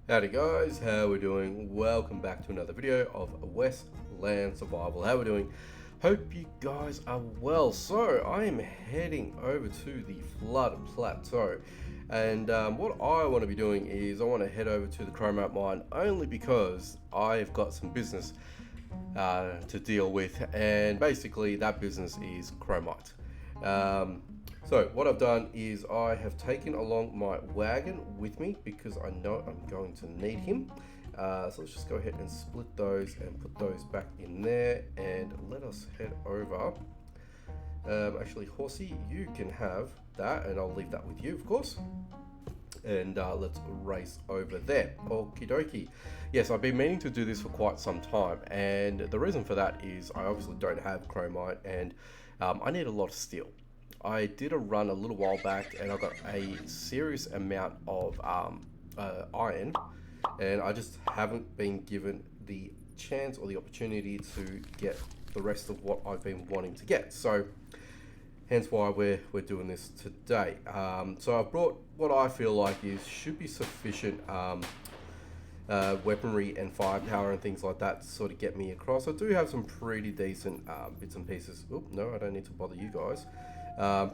Howdy guys, how we doing? Welcome back to another video of Westland Survival. How we doing? Hope you guys are well. So I am heading over to the Flood Plateau, and what I want to be doing is I want to head over to the chromite mine only because I've got some business to deal with, and basically that business is chromite. So what I've done is I have taken along my wagon with me because I know I'm going to need him. So let's just go ahead and split those and put those back in there, and let us head over. Actually, Horsey, you can have that, and I'll leave that with you, of course. And let's race over there. Okie dokie. Yes, I've been meaning to do this for quite some time, and the reason for that is I obviously don't have chromite, and I need a lot of steel. I did a run a little while back and I got a serious amount of iron, and I just haven't been given the chance or the opportunity to get the rest of what I've been wanting to get. So hence why we're doing this today. So I've brought what I feel like should be sufficient weaponry and firepower and things like that to sort of get me across. I do have some pretty decent bits and pieces. Oh no, I don't need to bother you guys.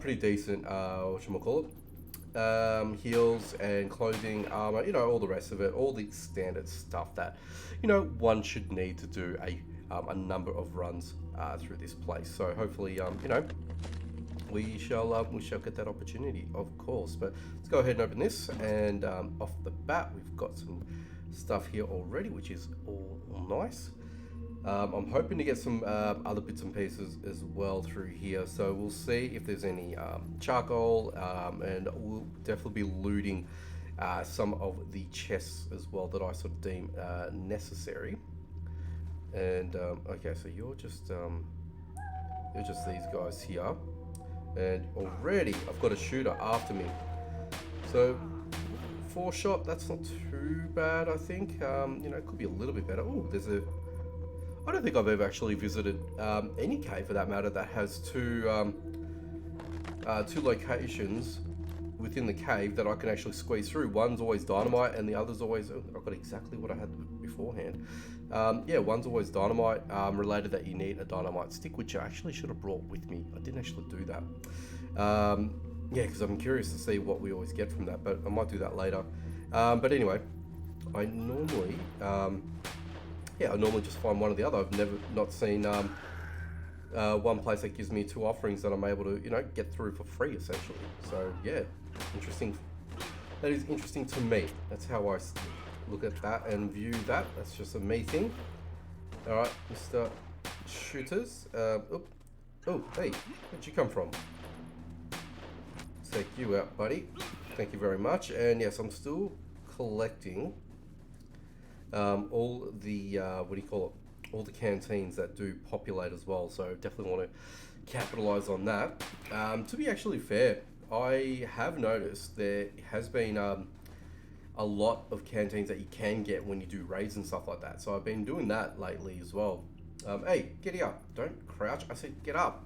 Pretty decent, whatchamacallit, heals and clothing, armor, all the rest of it, all the standard stuff that, one should need to do a number of runs through this place. So hopefully, we shall get that opportunity, of course. But let's go ahead and open this, and off the bat, we've got some stuff here already, which is all nice. I'm hoping to get some other bits and pieces as well through here, so we'll see if there's any charcoal, and we'll definitely be looting some of the chests as well that I sort of deem necessary. And okay, so you're just these guys here, and already I've got a shooter after me. So 4-shot, that's not too bad, I think. It could be a little bit better. Oh, I don't think I've ever actually visited any cave, for that matter, that has two locations within the cave that I can actually squeeze through. One's always dynamite, and the other's always... I've got exactly what I had beforehand. Yeah, one's always dynamite related, that you need a dynamite stick, which I actually should have brought with me. I didn't actually do that. Yeah, because I'm curious to see what we always get from that, but I might do that later. But anyway, I normally just find one or the other. I've not seen one place that gives me 2 offerings that I'm able to, get through for free, essentially. So yeah, interesting. That is interesting to me. That's how I look at that and view that. That's just a me thing. All right, Mr. Shooters. Oh, hey, where'd you come from? Let's take you out, buddy. Thank you very much. And yes, I'm still collecting all the all the canteens that do populate as well, so definitely want to capitalize on that. To be actually fair, I have noticed there has been a lot of canteens that you can get when you do raids and stuff like that, so I've been doing that lately as well. Hey, get up, don't crouch, I said get up.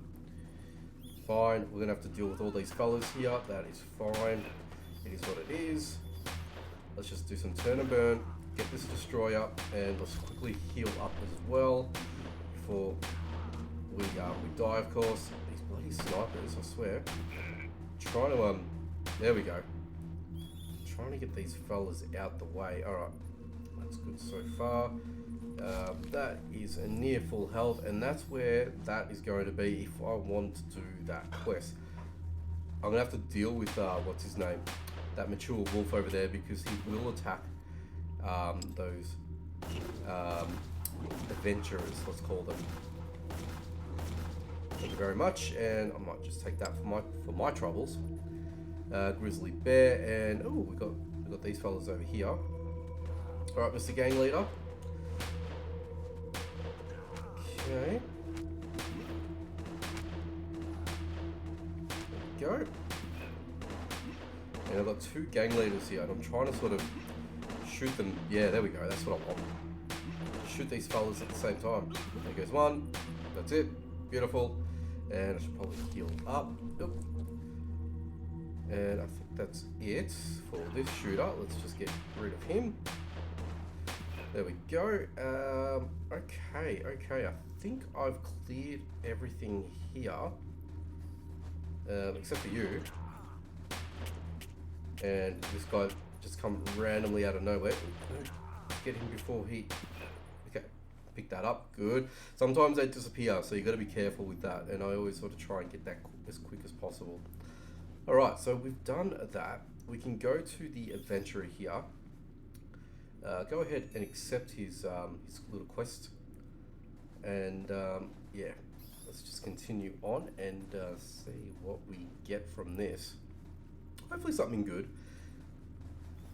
Fine, we're gonna have to deal with all these fellas here. That is fine, it is what it is. Let's just do some turn and burn, get this destroyer, and let's quickly heal up as well before we die, of course. These bloody snipers, I swear. Trying to there we go. Trying to get these fellas out the way. Alright, that's good so far. That is a near full health, and that's where that is going to be if I want to do that quest. I'm gonna have to deal with what's his name, that mature wolf over there, because he will attack those adventurers, let's call them. Thank you very much, and I might just take that for my troubles. Grizzly bear, and oh, we got these fellas over here. All right, Mr. Gang Leader. Okay. There we go. And I've got 2 gang leaders here, and I'm trying to sort of shoot them. Yeah, there we go. That's what I want. Shoot these fellas at the same time. There goes one. That's it. Beautiful. And I should probably heal up. Yep. And I think that's it for this shooter. Let's just get rid of him. There we go. Okay. I think I've cleared everything here, except for you. And this guy just come randomly out of nowhere. Get him before he... Okay, pick that up. Good. Sometimes they disappear, so you got to be careful with that. And I always sort of try and get that as quick as possible. All right, so we've done that. We can go to the adventurer here. Go ahead and accept his little quest. And yeah, let's just continue on and see what we get from this. Hopefully something good.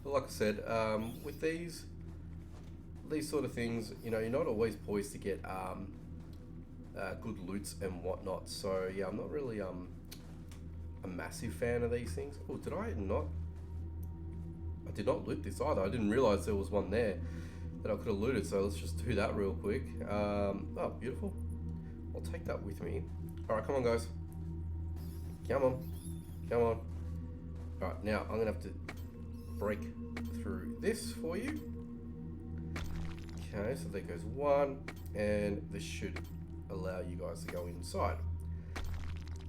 But like I said, with these sort of things, you know, you're not always poised to get good loots and whatnot. So yeah, I'm not really a massive fan of these things. Oh, did I not? I did not loot this either. I didn't realize there was one there that I could have looted. So let's just do that real quick. Oh, beautiful. I'll take that with me. All right, come on, guys. Come on. All right, now I'm gonna have to break through this for you. Okay, so there goes one, and this should allow you guys to go inside.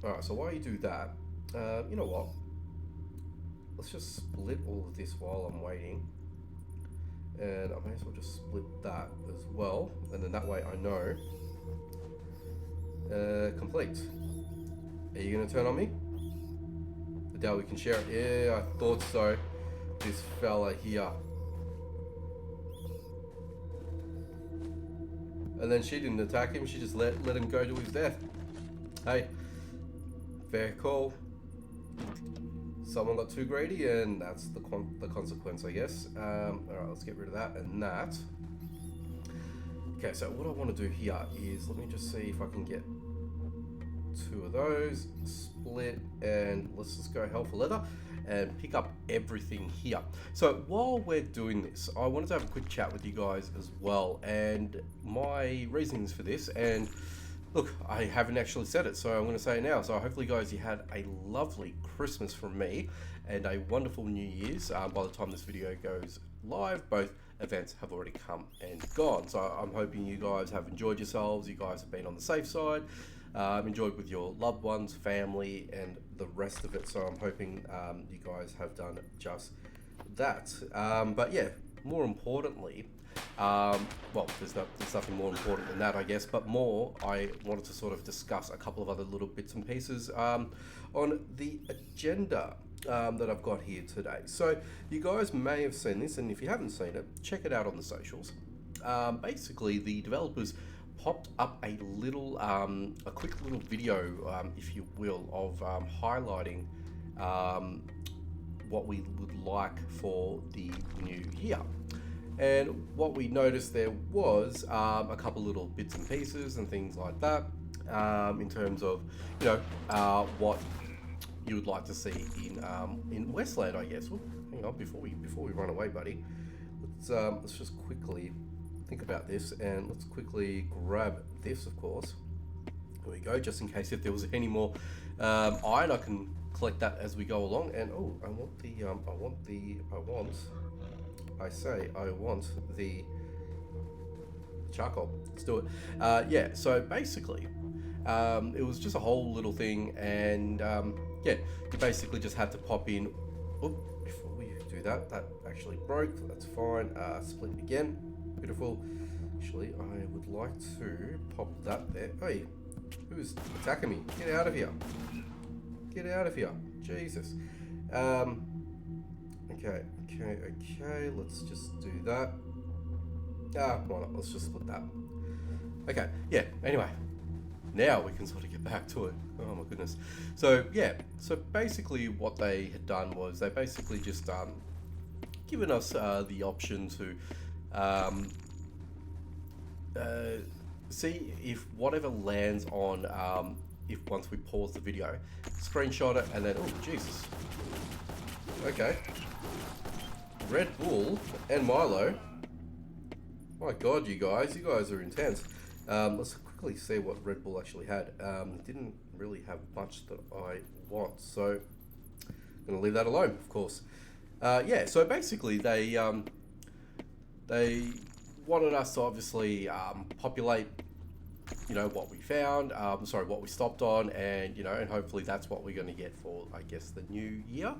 All right, so while you do that, you know what? Let's just split all of this while I'm waiting. And I may as well just split that as well. And then that way I know. Complete. Are you gonna turn on me? I doubt we can share it. Yeah, I thought so. This fella here. And then she didn't attack him, she just let him go to his death. Hey, fair call. Someone got too greedy, and that's the consequence, I guess. Alright, let's get rid of that and that. Okay, so what I want to do here is, let me just see if I can get 2 of those, split, and let's just go hell for leather and pick up everything here. So while we're doing this, I wanted to have a quick chat with you guys as well, and my reasons for this. And look, I haven't actually said it, so I'm going to say it now. So hopefully, guys, you had a lovely Christmas from me and a wonderful New Year's. By the time this video goes live, both events have already come and gone. So I'm hoping you guys have enjoyed yourselves. You guys have been on the safe side, enjoyed with your loved ones, family, and the rest of it. So I'm hoping you guys have done just that. But yeah, more importantly, well, there's nothing more important than that, I guess, but more, I wanted to sort of discuss a couple of other little bits and pieces on the agenda that I've got here today. So you guys may have seen this, and if you haven't seen it, check it out on the socials. Basically, the developers popped up a little, a quick little video, if you will, of highlighting what we would like for the new year. And what we noticed there was a couple little bits and pieces and things like that, in terms of, you know, what you would like to see in Westland, I guess. Well, hang on, before we run away, buddy, let's just quickly think about this, and let's quickly grab this, of course. There we go, just in case if there was any more iron, I can collect that as we go along. And oh, I want the charcoal. Let's do it. Yeah, so basically, it was just a whole little thing, and yeah, you basically just had to pop in. Oh, before we do that, that actually broke. That's fine. Split again. Beautiful. Actually, I would like to pop that there. Hey, who's attacking me? Get out of here. Get out of here. Jesus. Okay, let's just do that. Why not? Let's just split that. Okay, yeah, anyway. Now we can sort of get back to it. Oh my goodness. So, yeah, so basically what they had done was they basically just given us the option to see if whatever lands on, if once we pause the video, screenshot it, and then, oh, Jesus. Okay. Red Bull and Milo. My God, you guys are intense. Let's quickly see what Red Bull actually had. Didn't really have much that I want, so I'm gonna leave that alone, of course. Yeah, so basically they wanted us to obviously populate, what we found, what we stopped on, and and hopefully that's what we're going to get for, I guess, the new year,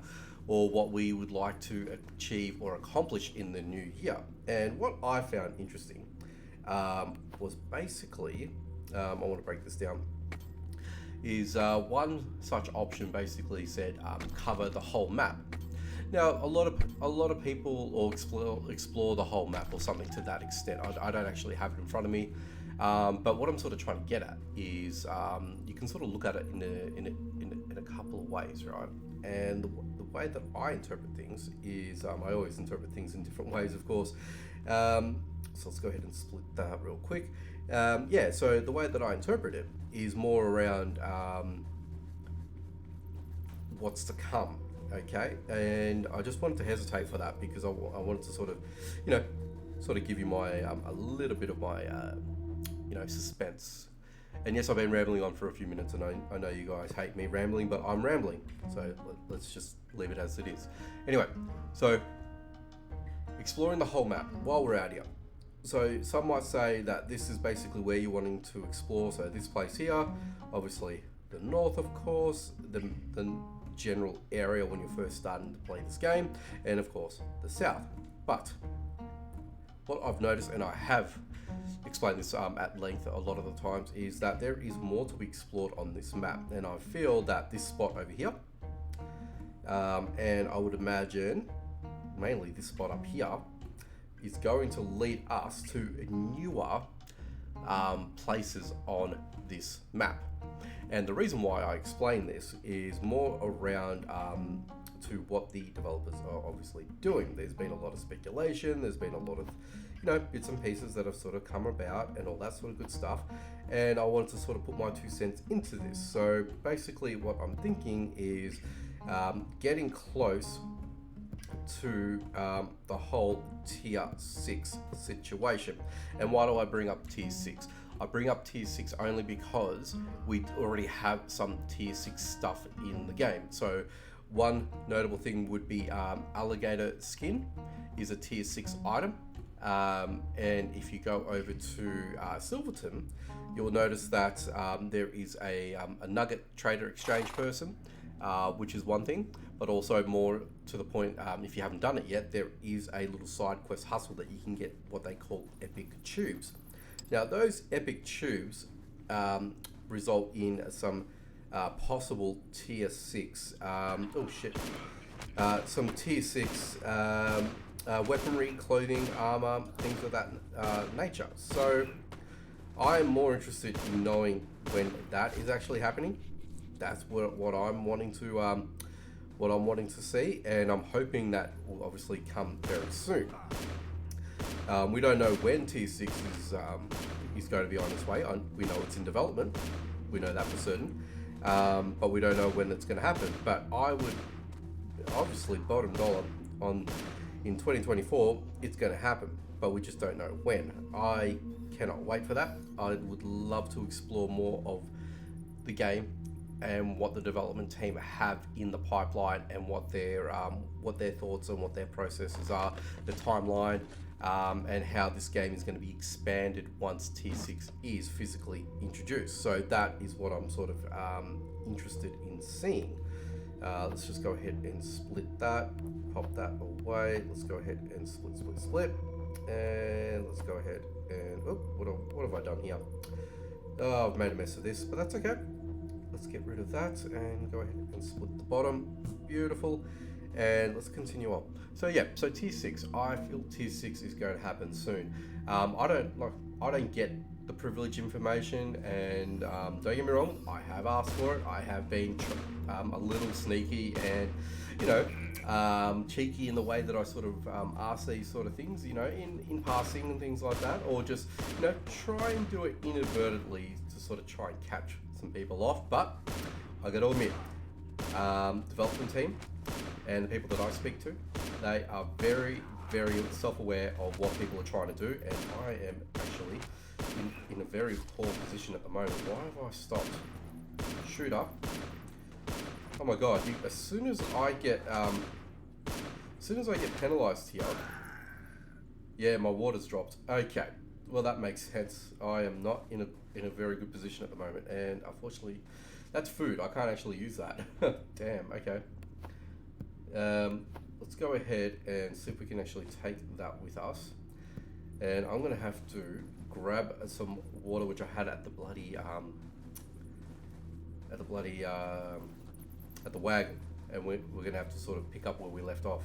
or what we would like to achieve or accomplish in the new year. And what I found interesting was basically, I want to break this down, is one such option basically said cover the whole map. Now, a lot of people or explore the whole map or something to that extent. I don't actually have it in front of me, but what I'm sort of trying to get at is you can sort of look at it in a couple of ways, right? And the way that I interpret things is I always interpret things in different ways, of course. So let's go ahead and split that real quick. So the way that I interpret it is more around what's to come. Okay, and I just wanted to hesitate for that because I wanted to sort of give you my a little bit of my suspense. And yes, I've been rambling on for a few minutes, and I know you guys hate me rambling, but I'm rambling, so let's just leave it as it is. Anyway, so exploring the whole map while we're out here. So some might say that this is basically where you're wanting to explore. So this place here, obviously the north, of course, the general area when you're first starting to play this game, and of course the south. But what I've noticed, and I have explained this at length a lot of the times, is that there is more to be explored on this map, and I feel that this spot over here, and I would imagine mainly this spot up here, is going to lead us to newer places on this map. And the reason why I explain this is more around to what the developers are obviously doing. There's been a lot of speculation, there's been a lot of bits and pieces that have sort of come about and all that sort of good stuff, and I wanted to sort of put my 2 cents into this. So basically what I'm thinking is getting close to the whole tier 6 situation. And why do I bring up tier 6? I bring up tier 6 only because we already have some tier 6 stuff in the game. So one notable thing would be alligator skin is a tier 6 item. And if you go over to Silverton, you'll notice that there is a nugget trader exchange person, which is one thing, but also more to the point, if you haven't done it yet, there is a little side quest hustle that you can get what they call epic tubes. Now those epic tubes result in some possible tier 6 some tier 6 weaponry, clothing, armor, things of that nature. So I'm more interested in knowing when that is actually happening. That's what I'm wanting to see, and I'm hoping that will obviously come very soon. We don't know when tier 6 is going to be on its way. We know it's in development. We know that for certain, but we don't know when it's going to happen. But I would obviously bottom dollar on in 2024 it's going to happen, but we just don't know when. I cannot wait for that. I would love to explore more of the game and what the development team have in the pipeline, and what their thoughts and what their processes are, the timeline, and how this game is going to be expanded once tier 6 is physically introduced. So that is what I'm sort of interested in seeing. Let's just go ahead and split that, pop that away. Let's go ahead and split, and let's go ahead and what have I done here? Oh, I've made a mess of this, but that's okay. Let's get rid of that and go ahead and split the bottom. Beautiful. And let's continue on. So tier 6. I feel tier 6 is going to happen soon. I don't get the privilege information, and don't get me wrong, I have asked for it. I have been a little sneaky and cheeky in the way that I sort of ask these sort of things, in passing and things like that, or just try and do it inadvertently to sort of try and catch some people off. But I got to admit, development team and the people that I speak to, they are very, very self-aware of what people are trying to do, and I am actually in a very poor position at the moment. Why have I stopped? Shoot up. Oh my god, as soon as I get penalized here, Yeah, my water's dropped. Okay, well that makes sense. I am not in a very good position at the moment, and unfortunately, that's food. I can't actually use that. Damn. Okay. Let's go ahead and see if we can actually take that with us. And I'm gonna have to grab some water which I had at the bloody at the bloody at the wagon, and we're gonna have to sort of pick up where we left off.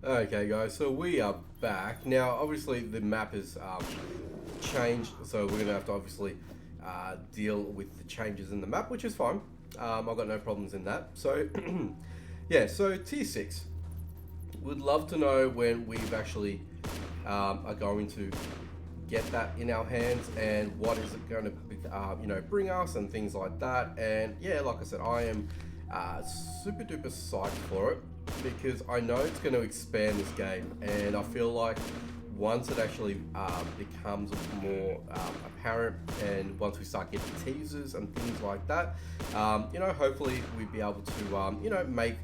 Okay, guys, so we are back now. Obviously, the map has changed, so we're gonna have to obviously deal with the changes in the map, which is fine. I've got no problems in that. So, yeah, so tier 6. Would love to know when we've actually are going to get that in our hands, and what is it going to bring us and things like that. And yeah, like I said, I am super duper psyched for it, because I know it's going to expand this game, and I feel like once it actually becomes more apparent, and once we start getting teasers and things like that, hopefully we'd be able to make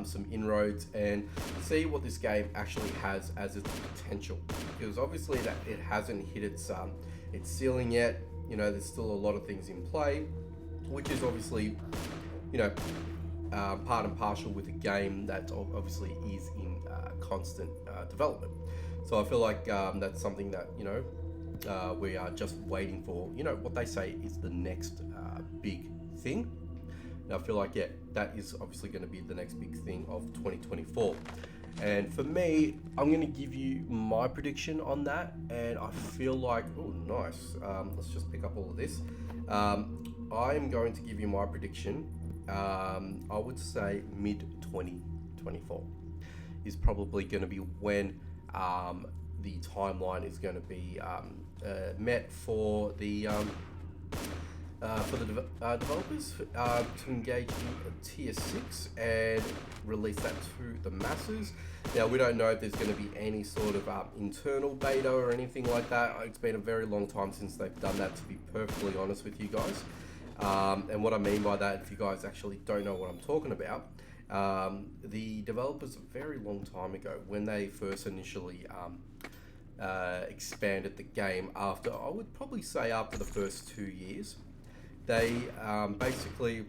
some inroads and see what this game actually has as its potential, because obviously that it hasn't hit its ceiling yet. There's still a lot of things in play, which is obviously part and parcel with a game that obviously is in constant development. So I feel like that's something that we are just waiting for. What they say is the next big thing. And I feel like, yeah, that is obviously going to be the next big thing of 2024. And for me, I'm going to give you my prediction on that. And I feel like, oh, nice. Let's just pick up all of this. I'm going to give you my prediction. I would say mid 2024 is probably going to be when the timeline is going to be met for the developers to engage in tier 6 and release that to the masses. Now, we don't know if there's going to be any sort of internal beta or anything like that. It's been a very long time since they've done that, to be perfectly honest with you guys. And what I mean by that, if you guys actually don't know what I'm talking about, the developers a very long time ago, when they first initially expanded the game, after, I would probably say after the first 2 years, they basically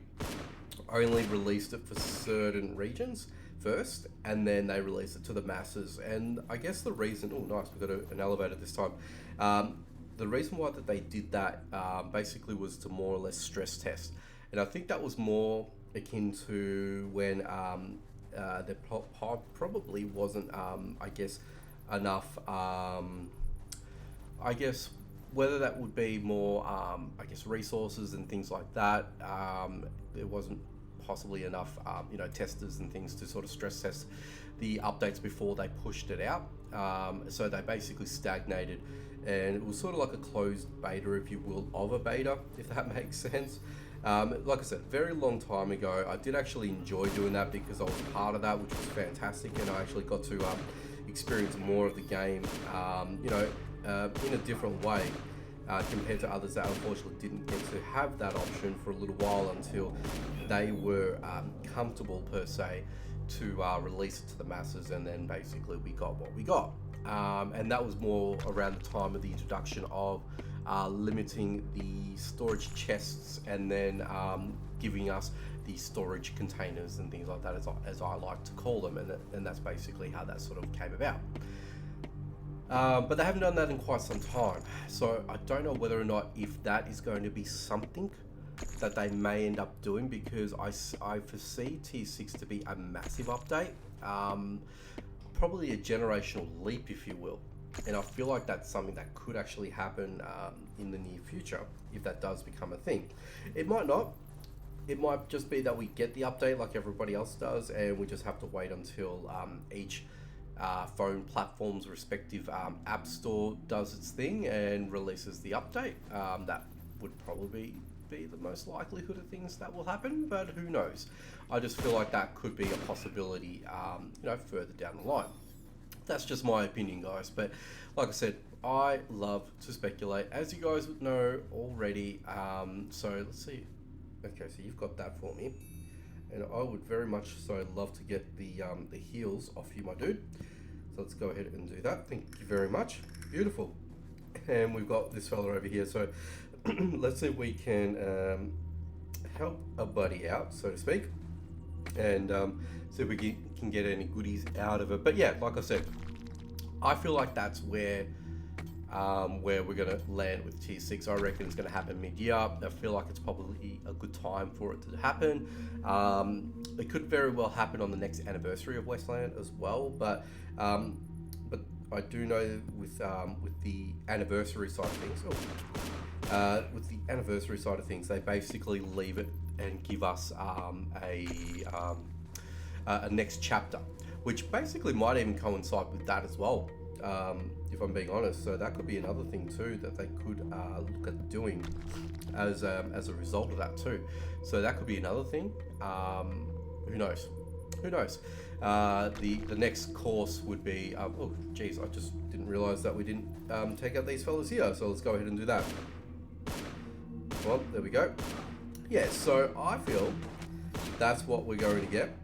only released it for certain regions first, and then they released it to the masses. And I guess the reason, oh nice, we've got an elevator this time. The reason why that they did that basically was to more or less stress test. And I think that was more akin to when there probably wasn't, I guess, enough, I guess, whether that would be more, I guess, resources and things like that. There wasn't possibly enough, testers and things to sort of stress test the updates before they pushed it out. So they basically stagnated, and it was sort of like a closed beta, if you will, of a beta, if that makes sense. Like I said, very long time ago, I did actually enjoy doing that because I was part of that, which was fantastic, and I actually got to experience more of the game, in a different way. Compared to others that unfortunately didn't get to have that option for a little while until they were comfortable, per se, to release it to the masses, and then basically we got what we got. And that was more around the time of the introduction of limiting the storage chests, and then giving us the storage containers and things like that, as I like to call them, and that's basically how that sort of came about. But they haven't done that in quite some time, so I don't know whether or not if that is going to be something that they may end up doing, because I foresee tier 6 to be a massive update, probably a generational leap, if you will. And I feel like that's something that could actually happen in the near future, if that does become a thing. It might not. It might just be that we get the update like everybody else does, and we just have to wait until each phone platform's respective app store does its thing and releases the update. That would probably be the most likelihood of things that will happen, but who knows? I just feel like that could be a possibility, further down the line. That's just my opinion, guys. But like I said, I love to speculate, as you guys would know already. So let's see. Okay, so you've got that for me, and I would very much so love to get the heals off you, my dude. So let's go ahead and do that. Thank you very much. Beautiful. And we've got this fella over here. So let's see if we can help a buddy out, so to speak, and see if we can get any goodies out of it. But yeah, like I said, I feel like that's where we're gonna land with tier 6. I reckon it's gonna happen mid-year. I feel like it's probably a good time for it to happen. It could very well happen on the next anniversary of Westland as well, but I do know with the anniversary side of things, with the anniversary side of things, they basically leave it and give us a next chapter, which basically might even coincide with that as well. If I'm being honest, so that could be another thing too that they could look at doing as a result of that too. So that could be another thing. Who knows? Who knows? The next course would be oh geez, I just didn't realize that we didn't take out these fellas here. So let's go ahead and do that. Well, there we go. Yeah, so I feel that's what we're going to get.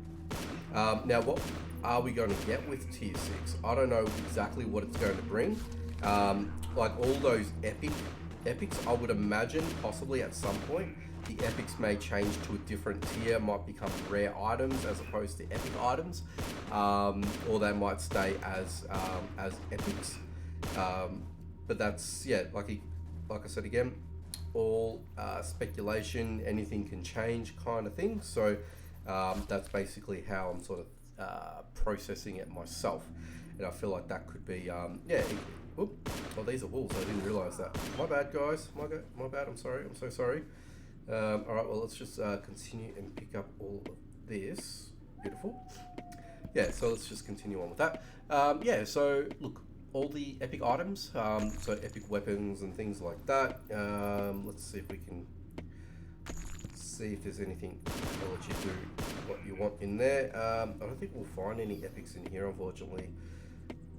Now, what are we going to get with tier 6? I don't know exactly what it's going to bring. Like all those epics, I would imagine possibly at some point the epics may change to a different tier, might become rare items as opposed to epic items, or they might stay as epics. But that's, yeah, like I said again, all speculation, anything can change kind of thing. So that's basically how I'm sort of processing it myself, and I feel like that could be yeah. Oh, these are wolves. I didn't realize that. My bad, guys. My bad. I'm sorry. I'm so sorry. All right. Well, let's just continue and pick up all of this. Beautiful. Yeah. So let's just continue on with that. Yeah. So look, all the epic items. So epic weapons and things like that. Let's see if we can see if there's anything I'll let you do what you want in there. I don't think we'll find any epics in here, unfortunately.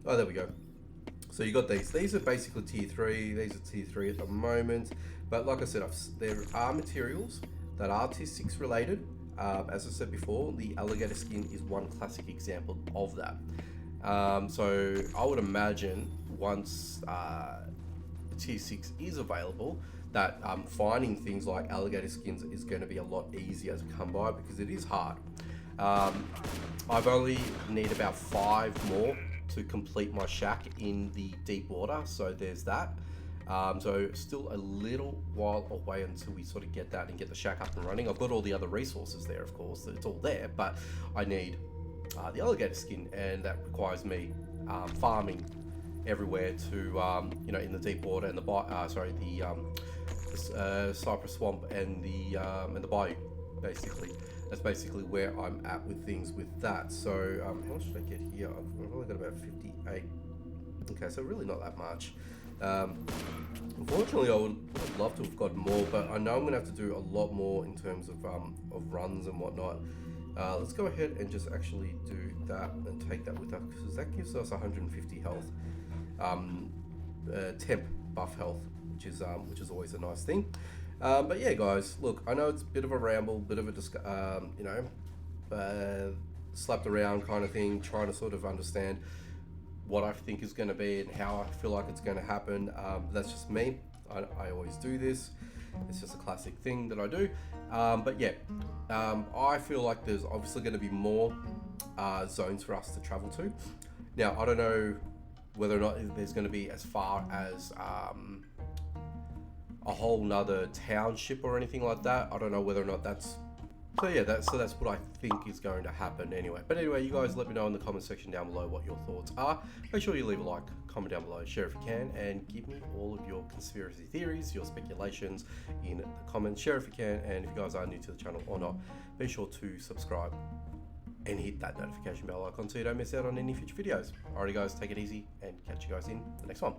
Oh, there we go. So you got these. These are basically tier 3. These are tier 3 at the moment. But like I said, there are materials that are tier 6 related. As I said before, the alligator skin is one classic example of that. So I would imagine once tier 6 is available, that finding things like alligator skins is going to be a lot easier to come by, because it is hard. I've only need about 5 more to complete my shack in the deep water, so there's that. So still a little while away until we sort of get that and get the shack up and running. I've got all the other resources there, of course, it's all there, but I need the alligator skin, and that requires me farming everywhere to you know, in the deep water and the cypress swamp and the bayou. Basically, that's basically where I'm at with things with that. So how much did I get here? I've only got about 58. Okay, so really not that much. Unfortunately, I would love to have got more, but I know I'm gonna have to do a lot more in terms of runs and whatnot. Let's go ahead and just actually do that and take that with us, because that gives us 150 health, temp buff health, which is always a nice thing. But yeah, guys, look, I know it's a bit of a ramble, bit of a you know, slapped around kind of thing, trying to sort of understand what I think is going to be and how I feel like it's going to happen. That's just me. I always do this. It's just a classic thing that I do. But yeah, I feel like there's obviously going to be more zones for us to travel to. Now, I don't know whether or not there's going to be as far as a whole nother township or anything like that. I don't know whether or not that's... So yeah, that's what I think is going to happen anyway. But anyway, you guys let me know in the comment section down below what your thoughts are. Make sure you leave a like, comment down below, share if you can, and give me all of your conspiracy theories, your speculations in the comments. Share if you can, and if you guys are new to the channel or not, be sure to subscribe and hit that notification bell icon so you don't miss out on any future videos. Alrighty guys, take it easy and catch you guys in the next one.